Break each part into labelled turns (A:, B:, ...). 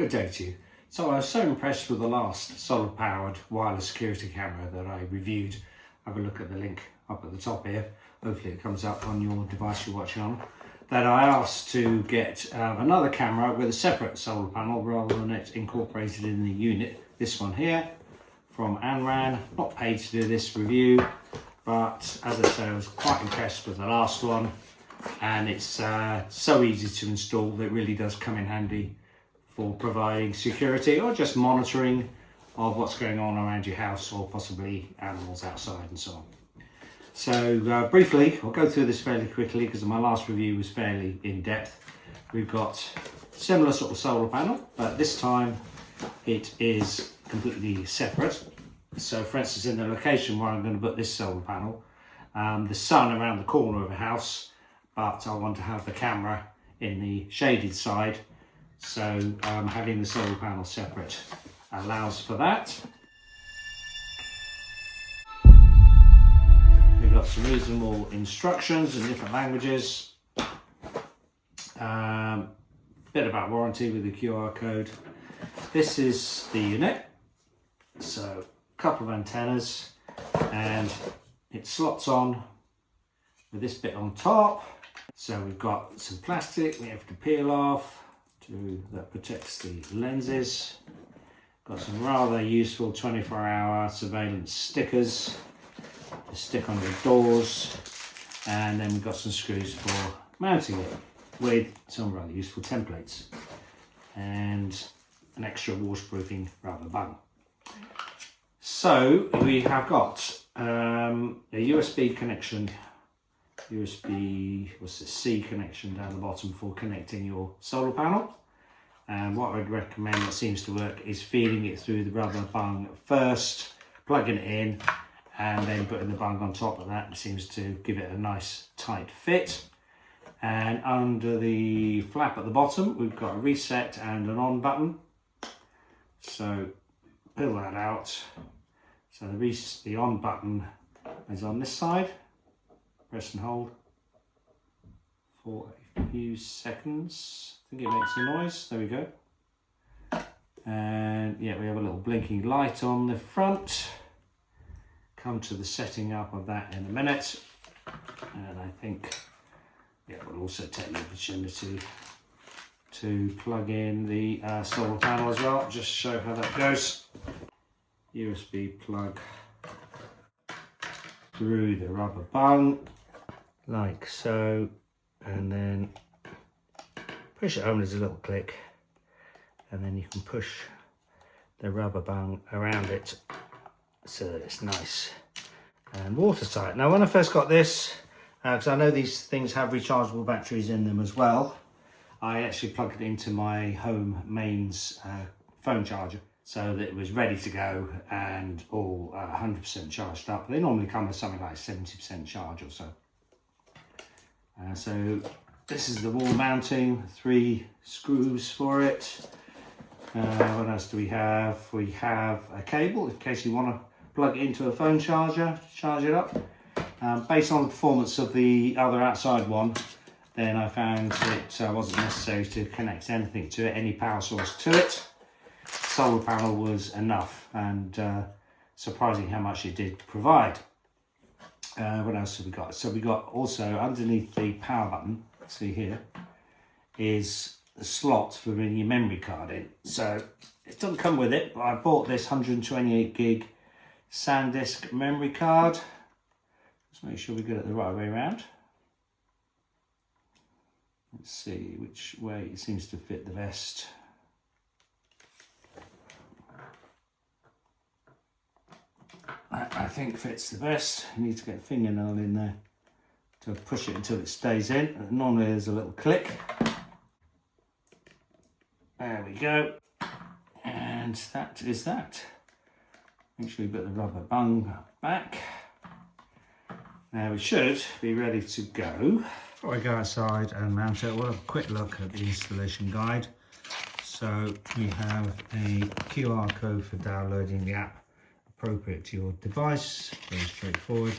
A: Good day to you. So I was so impressed with the last solar powered wireless security camera that I reviewed. Have a look at the link up at the top here. Hopefully it comes up on your device you're watching on. That I asked to get another camera with a separate solar panel rather than it incorporated in the unit. This one here from ANRAN. Not paid to do this review, but as I say, I was quite impressed with the last one, and it's so easy to install that it really does come in handy for providing security or just monitoring of what's going on around your house or possibly animals outside and so on. So briefly, I'll go through this fairly quickly because my last review was fairly in-depth. We've got similar sort of solar panel, but this time it is completely separate. So for instance, in the location where I'm going to put this solar panel, the sun around the corner of a house, but I want to have the camera in the shaded side. So having the solar panel separate allows for that. We've got some reasonable instructions in different languages. Bit about warranty with the QR code. This is the unit. So a couple of antennas, and it slots on with this bit on top. So we've got some plastic we have to peel off that protects the lenses. Got some rather useful 24-hour surveillance stickers to stick on the doors, and then we've got some screws for mounting it with some rather useful templates and an extra waterproofing rubber bung. So we have got a USB connection, C connection down the bottom for connecting your solar panel. And what I'd recommend that seems to work is feeding it through the rubber bung first, plugging it in, and then putting the bung on top of that. It seems to give it a nice tight fit. And under the flap at the bottom, we've got a reset and an on button. So pull that out. So the on button is on this side. Press and hold for a few seconds. I think it makes a noise. There we go. And yeah, we have a little blinking light on the front. Come to the setting up of that in a minute. And I think, yeah, we'll also take the opportunity to plug in the solar panel as well. Just show how that goes. USB plug through the rubber bung, like so, and then push it home. There's a little click, and then you can push the rubber bung around it so that it's nice and watertight. Now when I first got this, because I know these things have rechargeable batteries in them as well, I actually plugged it into my home mains phone charger so that it was ready to go and all 100% charged up. They normally come with something like 70% charge or so. So this is the wall mounting, 3 screws for it. What else do we have? We have a cable in case you want to plug it into a phone charger to charge it up. Based on the performance of the other outside one, then I found it wasn't necessary to connect anything to it, any power source to it. Solar panel was enough, and surprising how much it did provide. What else have we got? So we got also underneath the power button, see here, is the slot for bringing your memory card in. So it doesn't come with it, but I bought this 128 gig SanDisk memory card. Let's make sure we get it the right way around. Let's see which way it seems to fit the best. That I think fits the best. You need to get a fingernail in there to push it until it stays in. And normally there's a little click. There we go. And that is that. Make sure you put the rubber bung back. Now we should be ready to go. Before I go outside and mount it, we'll have a quick look at the installation guide. So we have a QR code for downloading the app appropriate to your device, very straightforward.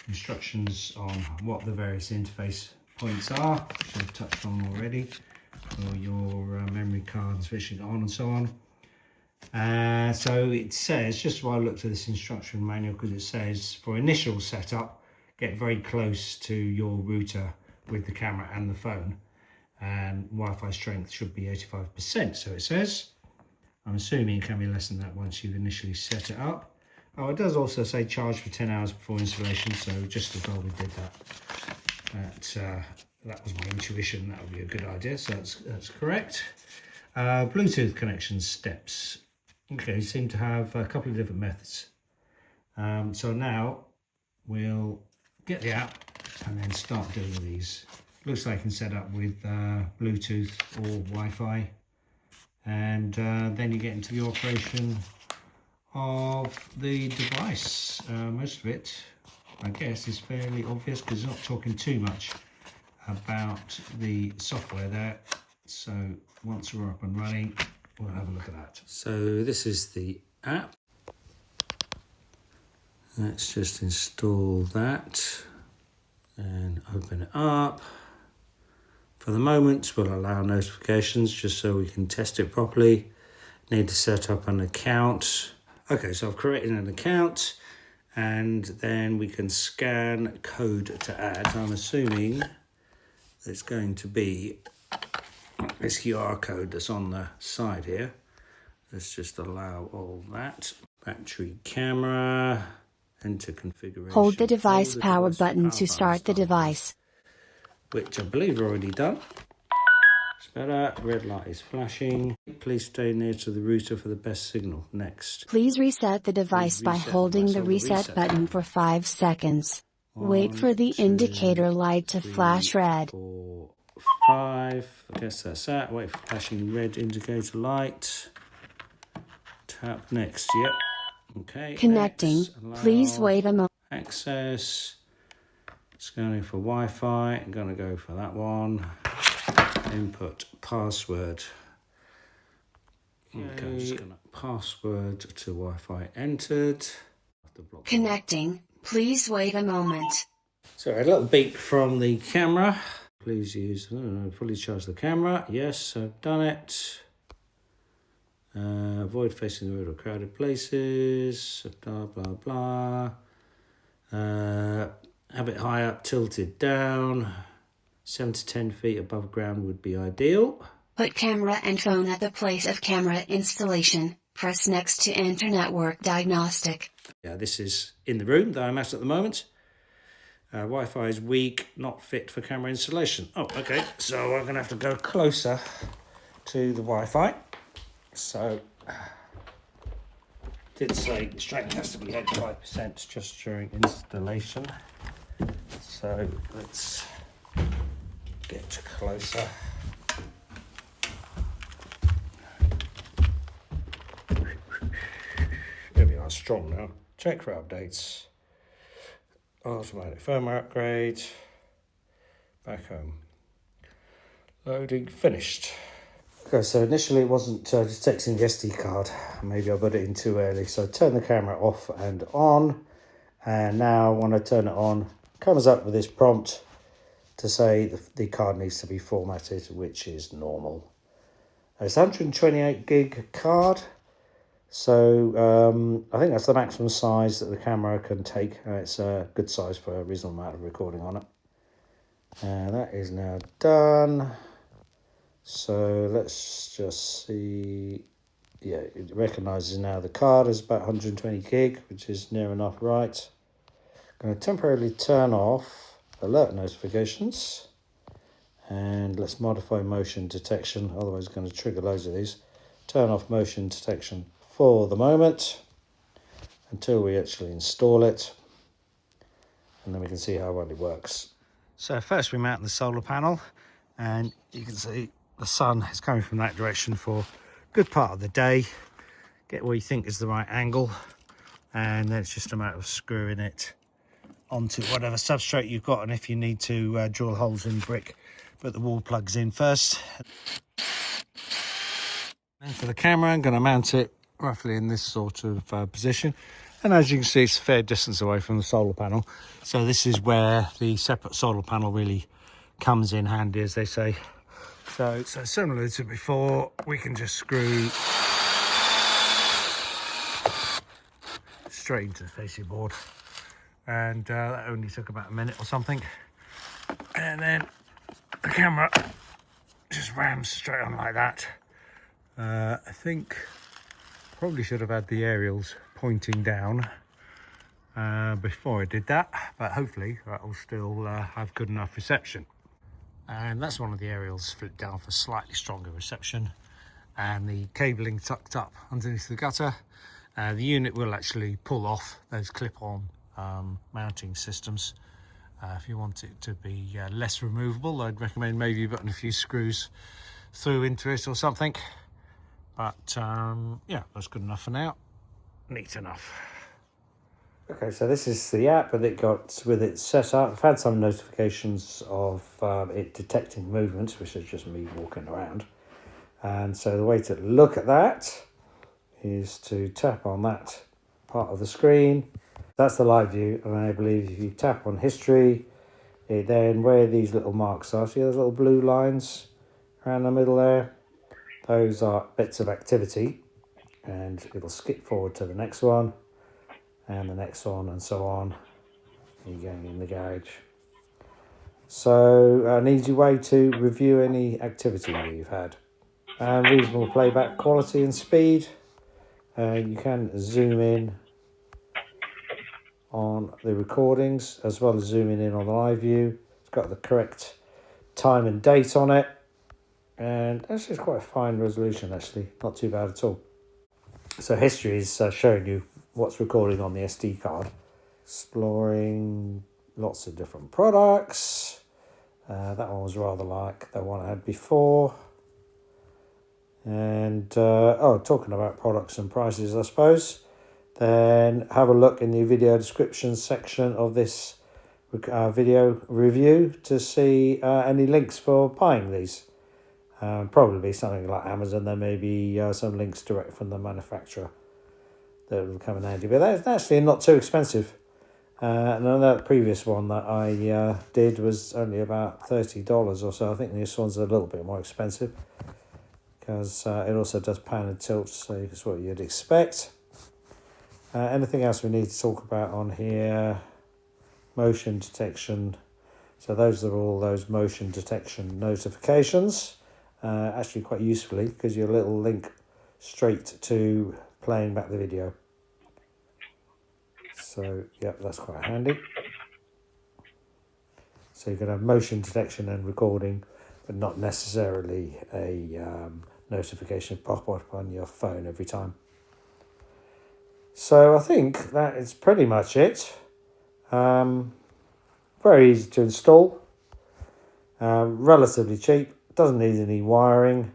A: Instructions on what the various interface points are, which I've touched on already. or your memory card and switching it on and so on. So it says, just while I looked at this instruction manual, because it says for initial setup, get very close to your router with the camera and the phone, and Wi-Fi strength should be 85%. So it says, I'm assuming it can be less than that once you've initially set it up. Oh, it does also say charge for 10 hours before installation, so just as well we did that. That was my intuition, that would be a good idea, so that's correct. Bluetooth connection steps. Okay, you seem to have a couple of different methods. So now we'll get the app and then start doing these. Looks like you can set up with Bluetooth or Wi-Fi, and then you get into the operation of the device. Most of it, I guess, is fairly obvious because it's not talking too much about the software there. So once we're up and running, we'll have a look at that. So this is the app. Let's just install that and open it up. For the moment, we'll allow notifications just so we can test it properly. Need to set up an account. Okay, so I've created an account, and then we can scan code to add. I'm assuming it's going to be this QR code that's on the side here. Let's just allow all that. Battery, camera, enter configuration.
B: Hold the device power button to start the device.
A: Which I believe we've already done. It's better. Red light is flashing. Please stay near to the router for the best signal. Next.
B: Please reset the device by holding the reset button for 5 seconds. Wait for the indicator light to flash red.
A: 4, 5. I guess that's that. Wait for flashing red indicator light. Tap next. Yep. Okay.
B: Connecting.
A: Next.
B: Please wait a moment.
A: Access. Scanning for Wi-Fi. I'm going to go for that one. Input password. Okay, I'm just going to password to Wi-Fi entered.
B: Connecting. Please wait a moment.
A: So a little beep from the camera. Please use, fully charge the camera. Yes, I've done it. Avoid facing the road or crowded places. Blah, blah, blah. Have it high up, tilted down. 7 to 10 feet above ground would be ideal.
B: Put camera and phone at the place of camera installation. Press next to enter network diagnostic.
A: Yeah, this is in the room that I'm at the moment. Wi-Fi is weak, not fit for camera installation. Oh, okay. So I'm going to have to go closer to the Wi-Fi. So, did say the strength has to be 85% just during installation. So let's get closer. There we are, strong now. Check for updates. Automatic firmware upgrade. Back home. Loading finished. Okay, so initially it wasn't detecting the SD card. Maybe I put it in too early. So turn the camera off and on. And now when I turn it on, it comes up with this prompt to say the card needs to be formatted, which is normal. It's 128 gig card. So I think that's the maximum size that the camera can take. It's a good size for a reasonable amount of recording on it. And that is now done. So let's just see. Yeah, it recognises now the card as about 120 gig, which is near enough right. I'm going to temporarily turn off alert notifications. And let's modify motion detection, otherwise it's going to trigger loads of these. Turn off motion detection for the moment until we actually install it, and then we can see how well it works. So first we mount the solar panel, and you can see the sun is coming from that direction for a good part of the day. Get where you think is the right angle, and then it's just a matter of screwing it onto whatever substrate you've got, and if you need to drill holes in brick, put the wall plugs in first. And for the camera, I'm going to mount it roughly in this sort of position, and as you can see, it's a fair distance away from the solar panel, so this is where the separate solar panel really comes in handy, as they say. So So similar to before, we can just screw straight into the facing board, and that only took about a minute or something, and then the camera just rams straight on like that. I think probably should have had the aerials pointing down before I did that, but hopefully that will still have good enough reception. And that's one of the aerials flipped down for slightly stronger reception, and the cabling tucked up underneath the gutter. The unit will actually pull off those clip-on mounting systems. If you want it to be less removable, I'd recommend maybe putting a few screws through into it or something. But yeah, that's good enough for now. Neat enough. Okay, so this is the app that it got with it set up. I've had some notifications of it detecting movements, which is just me walking around. And so the way to look at that is to tap on that part of the screen. That's the live view, and I believe if you tap on history, it then where these little marks are, see those little blue lines around the middle there? Those are bits of activity, and it'll skip forward to the next one, and the next one, and so on. You're going in the garage. So an easy way to review any activity that you've had. Reasonable playback quality and speed. You can zoom in on the recordings as well as zooming in on the live view. It's got the correct time and date on it, and actually it's quite a fine resolution, actually not too bad at all. So history is showing you what's recording on the SD card. Exploring lots of different products. That one was rather like the one I had before. And talking about products and prices, I suppose, then have a look in the video description section of this video review to see any links for buying these. Probably something like Amazon. There may be some links direct from the manufacturer that will come in handy, but that's actually not too expensive. And then that previous one that I did was only about $30 or so. I think this one's a little bit more expensive because it also does pan and tilt, so it's what you'd expect. Anything else we need to talk about on here? Motion detection. So those are all those motion detection notifications. Actually quite usefully, because your little link straight to playing back the video. So yeah, that's quite handy. So you can have motion detection and recording, but not necessarily a notification pop up on your phone every time. So I think that is pretty much it. Very easy to install. Relatively cheap. Doesn't need any wiring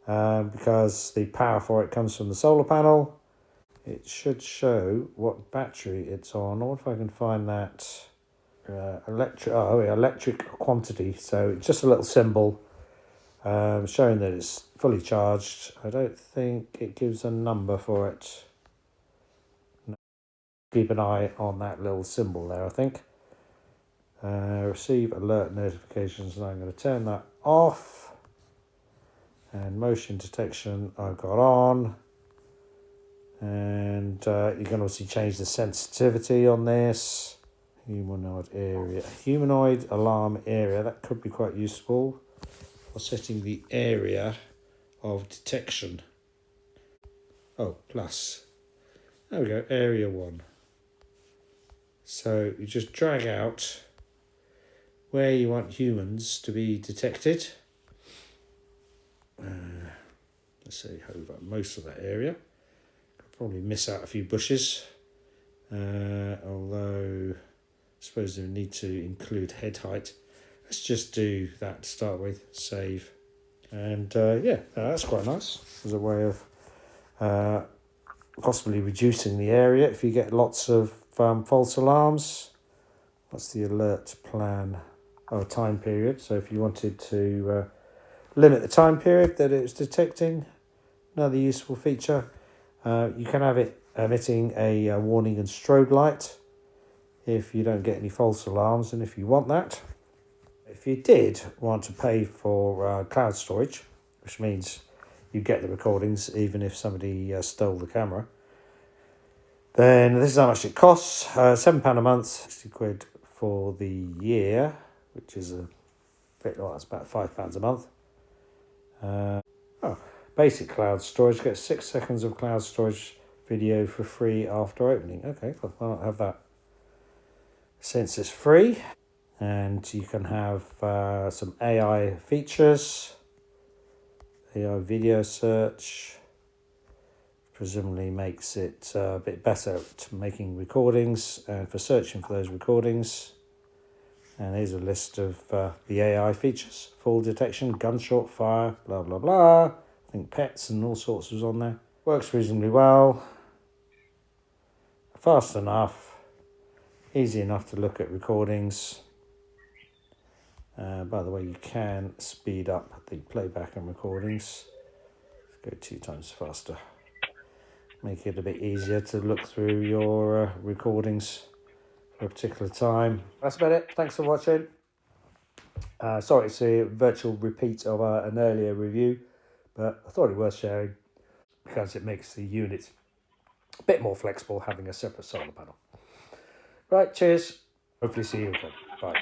A: because the power for it comes from the solar panel. It should show what battery it's on. I wonder if I can find that electric quantity. So it's just a little symbol showing that it's fully charged. I don't think it gives a number for it. No. Keep an eye on that little symbol there, I think. Receive alert notifications, and I'm going to turn that off. And motion detection I've got on. And you can obviously change the sensitivity on this. Humanoid alarm area, that could be quite useful for setting the area of detection. Oh, plus. There we go, area 1. So you just drag out where you want humans to be detected. Let's say over most of that area. Could probably miss out a few bushes, although I suppose we need to include head height. Let's just do that to start with. Save, and yeah, that's quite nice as a way of possibly reducing the area if you get lots of false alarms. What's the alert plan? Oh, time period. So if you wanted to limit the time period that it's detecting, another useful feature. You can have it emitting a warning and strobe light if you don't get any false alarms, and if you want that. If you did want to pay for cloud storage, which means you get the recordings even if somebody stole the camera, then this is how much it costs. £7 a month, 60 quid for the year, which is a bit like, that's about £5 a month. Basic cloud storage, get 6 seconds of cloud storage video for free after opening. Okay, I'll have that since it's free. And you can have some AI features, AI video search, presumably makes it a bit better at making recordings and for searching for those recordings. And here's a list of the AI features: fall detection, gunshot fire, blah blah blah. I think pets and all sorts was on there. Works reasonably well, fast enough, easy enough to look at recordings. By the way, you can speed up the playback and recordings. Let's go 2 times faster. Make it a bit easier to look through your recordings for a particular time. That's about it. Thanks for watching. Sorry, it's a virtual repeat of an earlier review, but I thought it worth sharing because it makes the unit a bit more flexible having a separate solar panel. Right, cheers. Hopefully see you again. Bye.